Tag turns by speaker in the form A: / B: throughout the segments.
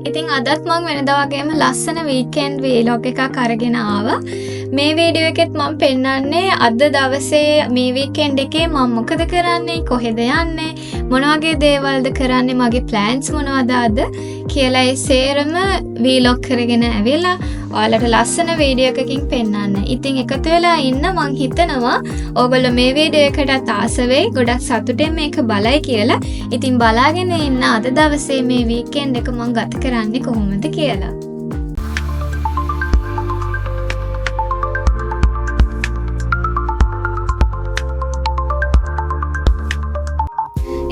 A: ඉතින් අදත් මම වෙනදා වගේම ලස්සන වීකෙන්ඩ් වීලොග් එකක් අරගෙන ආවා. මේ වීඩියෝ එකෙත් මම පෙන්නන්නේ අද දවසේ මේ වීකෙන්ඩ් එකේ මම මොකද කරන්නේ, කොහෙද යන්නේ, මොන වගේ දේවල්ද කරන්නේ, මගේ ප්ලෑන්ස් මොනවද අද කියලා ඒ සේරම වීලොග් කරගෙන ඇවිල්ලා ඔයාලට ලස්සන වීඩියෝ එකකින් පෙන්නන්න. ඉතින් එකතු වෙලා ඉන්න මං හිතනවා ඔයගොල්ලෝ මේ වීඩියෝ එකටත් ආස වෙයි, ගොඩක් සතුටින් මේක බලයි කියලා. ඉතින් බලාගෙන ඉන්න අද දවසේ මේ වීකෙන්ඩ් එක මං ගත කරන්නේ කොහොමද කියලා.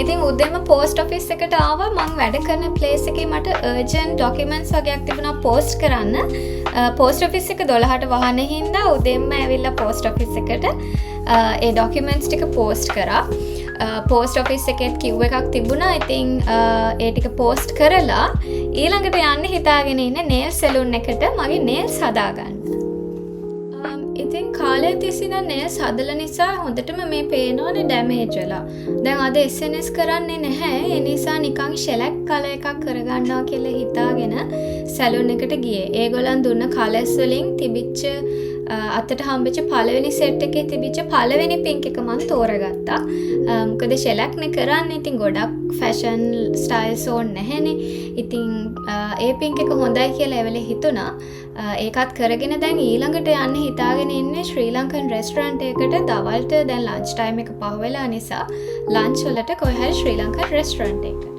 A: ඉතින් උදේම පෝස්ට් ඔෆිස් එකට ආවා. මම වැඩ කරන ප්ලේස් එකේ මට අර්ජන්ට් ඩොකියුමන්ට්ස් වගේක් තිබුණා පෝස්ට් කරන්න. පෝස්ට් ඔෆිස් එක 12ට වහන හින්දා උදේම ඇවිල්ලා පෝස්ට් ඔෆිස් එකට ඒ ඩොකියුමන්ට්ස් ටික පෝස්ට් කරා. පෝස්ට් ඔෆිස් එකේත් කිව් එකක් තිබුණා. ඉතින් ඒ ටික පෝස්ට් කරලා ඊළඟට යන්න හිතාගෙන ඉන්නේ නේල් සැලූන් එකට මගේ නේල්ස් හදාගන්න. ඉතින් කාලය තිස්සේ නම් නේල්ස් හදලා නිසා හොඳටම මේ පේනවනේ ඩැමේජ් වෙලා. දැන් අද SMS කරන්නේ නැහැ. ඒ නිසා නිකන් ෂෙලක් කලර් එකක් කරගන්නවා කියලා හිතාගෙන සැලූන් එකට ගියේ. ඒගොල්ලන් දුන්න කලර්ස් වලින් තිබිච්ච අතට හම්බෙච්ච පළවෙනි සෙට් එකේ තිබිච්ච පළවෙනි පින්ක් එක මම තෝරගත්තා. මොකද ෂෙලක් නේ කරන්නේ. ඉතින් ගොඩක් ෆැෂන් ස්ටයිල්ස් ඕන් නැහැනේ. ඉතින් ඒ පින්ක් එක හොඳයි කියලා එවලේ හිතුණා. ඒකත් කරගෙන දැන් ඊළඟට යන්න හිතාගෙන ඉන්නේ ශ්‍රී ලංකන් රෙස්ටොරන්ට් එකකට. දවල්ට දැන් ලන්ච් ටයිම් එක පහ වෙලා නිසා ලන්ච් වලට කොහේ හරි ශ්‍රී ලංකන් රෙස්ටොරන්ට් එකකට.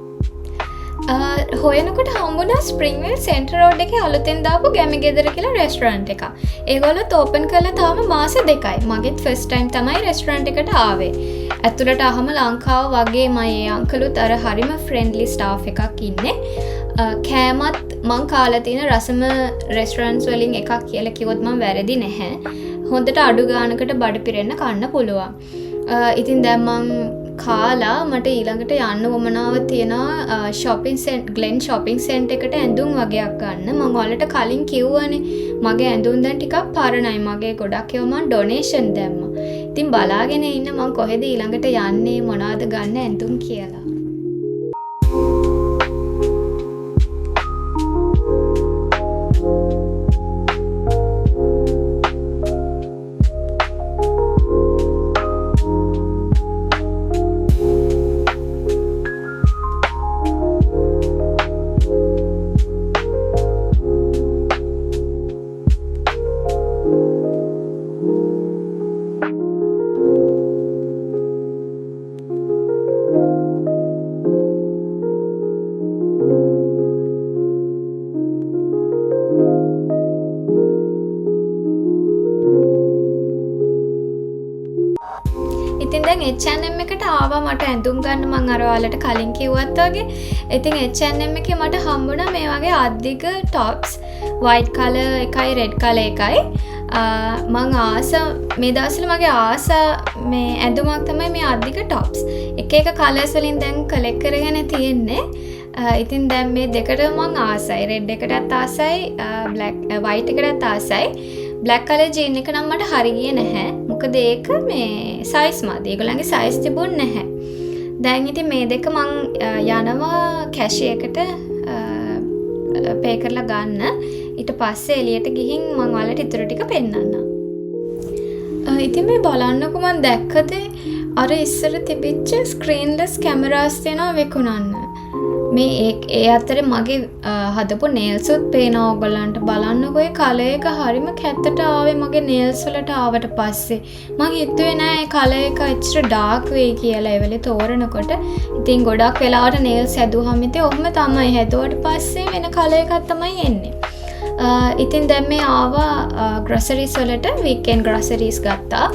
A: හොයනකොට හම්බුණා ස්ප්‍රින්ග්වෙල් සෙන්ටර් රෝඩ් එකේ අලුතෙන් දාපු ගැමි ගෙදර කියලා රෙස්ටොරන්ට් එකක්. ඒගොල්ලොත් ඕපන් කරලා තාම මාස 2යි. මගෙත් ෆස්ට් ටයිම් තමයි රෙස්ටොරන්ට් එකට ආවේ. ඇතුළට ආවම ලංකාව වගේමයි ඒ අංකලුත් අර හරිම ෆ්‍රෙන්ඩ්ලි ස්ටාෆ් එකක් ඉන්නේ. කෑමත් මං කාලා තියෙන රසම රෙස්ටොරන්ට්ස් වලින් එකක් කියලා කිව්වොත් මම වැරදි නැහැ. හොඳට අඩු ගානකට බඩ පිරෙන්න කන්න පුළුවන්. ඉතින් දැන් මං කාලා මට ඊළඟට යන්න වමනාව තියෙනවා ග්ලෙන් shopping center එකට ඇඳුම් වගේක් ගන්න. මම ඔයාලට කලින් කිව්වනේ මගේ ඇඳුම් දැන් ටිකක් පරණයි. මගේ ගොඩක් ඒවා මම ඩොනේෂන් දැම්මා. ඉතින් බලාගෙන ඉන්න මං කොහෙද ඊළඟට යන්නේ, මොනවද ගන්න ඇඳුම් කියලා. ඉතින් දැන් H&M එකට ආවා මට ඇඳුම් ගන්න. මං අර ඔයාලට කලින් කිව්වත් වගේ. ඉතින් H&M එකේ මට හම්බුණා මේ වගේ අද්දික টොප්ස්. white color එකයි red color එකයි. මං ආස මේ දවස්වල මගේ ආස මේ ඇඳුමක් තමයි මේ අද්දික টොප්ස්. එක එක කලර්ස් වලින් දැන් කලෙක්ට් කරගෙන තියෙන්නේ. ඉතින් දැන් මේ දෙකට මං ආසයි. red එකටත් ආසයි, black white එකටත් ආසයි. black color jean එක නම් මට හරි ගියේ නැහැ. මොකද ඒක මේ size මදි. ඒගොල්ලන්ගේ size තිබුණ නැහැ. දැන් ඉතින් මේ දෙක මං යනවා කැෂියර් එකට පේ කරලා ගන්න. ඊට පස්සේ එළියට ගිහින් මං ඔයාලට ඉතුරු ටික පෙන්නන්නම්. ඉතින් මේ බලන්නකො මං දැක්කද අර ඉස්සර තිබිච්ච ස්ක්‍රීන්ලස් කැමරාස් තියෙනවා විකුණන්න. මේ ඒ අතරේ මගේ හදපු නේල්ස් උත් පේනවා ඔයගලන්ට. බලන්නකො ඒ කලර් එක හරිම කැත්තට ආවේ මගේ නේල්ස් වලට ආවට පස්සේ. මං හිතුවේ නෑ ඒ කලර් එක එච්චර ඩාර්ක් වෙයි කියලා ඒ වෙලේ තෝරනකොට. ඉතින් ගොඩක් වෙලාවට නේල්ස් හැදුවාම ඉතින් ඔහොම තමයි. හැදුවට පස්සේ වෙන කලර් එකක් තමයි එන්නේ. ඉතින් දැන් මේ ආවා ග්‍රොසරිස් වලට. වීකෙන්ඩ් ග්‍රොසරිස් ගත්තා.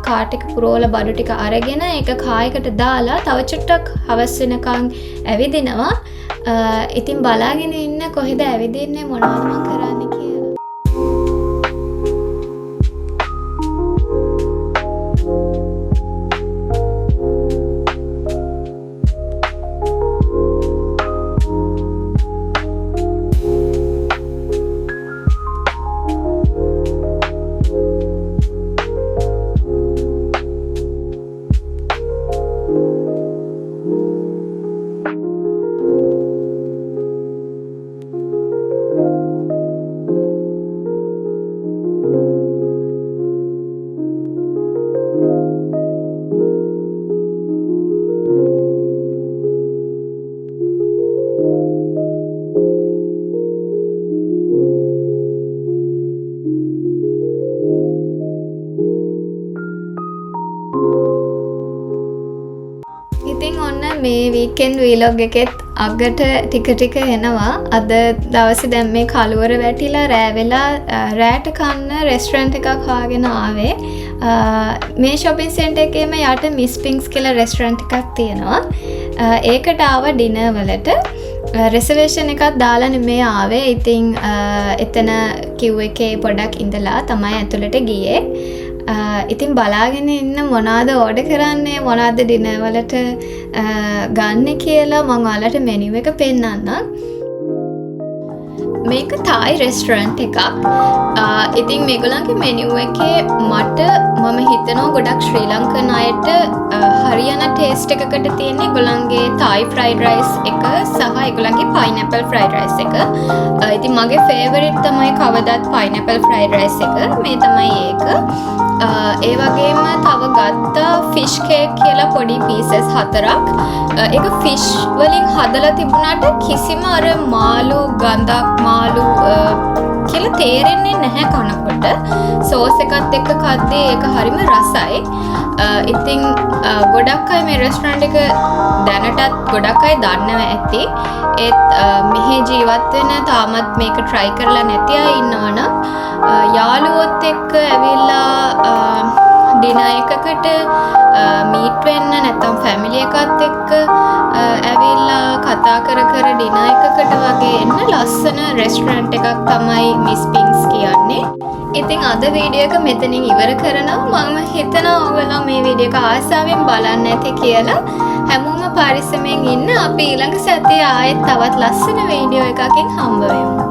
A: කාට් එක පුරවලා බඩු ටික අරගෙන ඒක කායකට දාලා තව චුට්ටක් හවස් වෙනකන් ඇවිදිනවා. ඉතින් බලාගෙන ඉන්න කොහෙද ඇවිදින්නේ, මොනවද මම කරන්නේ කියලා. වීකෙන්ඩ් වීලොග් එකෙත් අගට ටික ටික එනවා. අද දවසේ දැන් මේ කළුවර වැටිලා රෑ වෙලා රෑට කන්න රෙස්ටරන්ට් එකක් හොයාගෙන ආවේ. මේ shopping center එකේම යට මිස් පින්ක්ස් කියලා රෙස්ටරන්ට් එකක් තියෙනවා. ඒකට ආව ඩිනර් වලට. රිසර්වේෂන් එකක් දාලා නෙමෙයි ආවේ. ඉතින් එතන queue එකේ පොඩක් ඉඳලා තමයි ඇතුළට ගියේ. ඉතින් බලාගෙන ඉන්න මොනවාද ඕඩර් කරන්නේ මොනවාද ඩිනර් වලට ගන්න කියලා මම ඔයාලට මෙනු එක පෙන්නන්නම්. මේක තායි රෙස්ටරන්ට් එකක්. ඉතින් මේගොල්ලන්ගේ මෙනු එකේ මට මම හිතනවා ගොඩක් ශ්‍රී ලංකන් අයට හරියන ටේස්ට් එකකට තියෙන ඒගොල්ලන්ගේ තායි ෆ්‍රයිඩ් රයිස් එක සහ ඒගොල්ලන්ගේ පයිනැපල් ෆ්‍රයිඩ් රයිස් එක. ඉතින් මගේ ෆේවරිට් තමයි කවදත් පයිනැපල් ෆ්‍රයිඩ් රයිස් එක. මේ තමයි ඒක. ඒ වගේම තව ගත්ත ෆිෂ් කේක් කියලා පොඩි පීසස් 4ක්. ඒක ෆිෂ් වලින් හදලා තිබුණාට කිසිම අර මාළු ගඳක් මාළු කියලා තේරෙන්නේ නැහැ කනකොට. සෝස් එකත් එක්ක කද්දී ඒක හරිම රසයි. ඉතින් ගොඩක් අය මේ රෙස්ටරන්ට් එක දැනටත් ගොඩක් අය දන්නව ඇති. ඒත් මෙහි ජීවත් වෙන තාමත් මේක try කරලා නැති අය ඉන්නවනම් යාළුවොත් එක්ක ඇවිල්ලා ඩිනර් එකකට මීට් වෙන්න නැත්නම් ෆැමිලි එකත් එක්ක ඇවිල්ලා කතා කර කර ඩිනර් එකකට වගේ එන්න ලස්සන රෙස්ටරන්ට් එකක් තමයි මිස් පින්ක්ස් කියන්නේ. ඉතින් අද වීඩියෝ එක මෙතනින් ඉවර කරනවා. මම හිතනවා ඔයගොල්ලෝ මේ වීඩියෝ එක ආසාවෙන් බලන්න ඇති කියලා. හැමෝම පරිස්සමෙන් ඉන්න. අපි ඊළඟ සතියේ ආයෙත් තවත් ලස්සන වීඩියෝ එකකින් හම්බ වෙමු.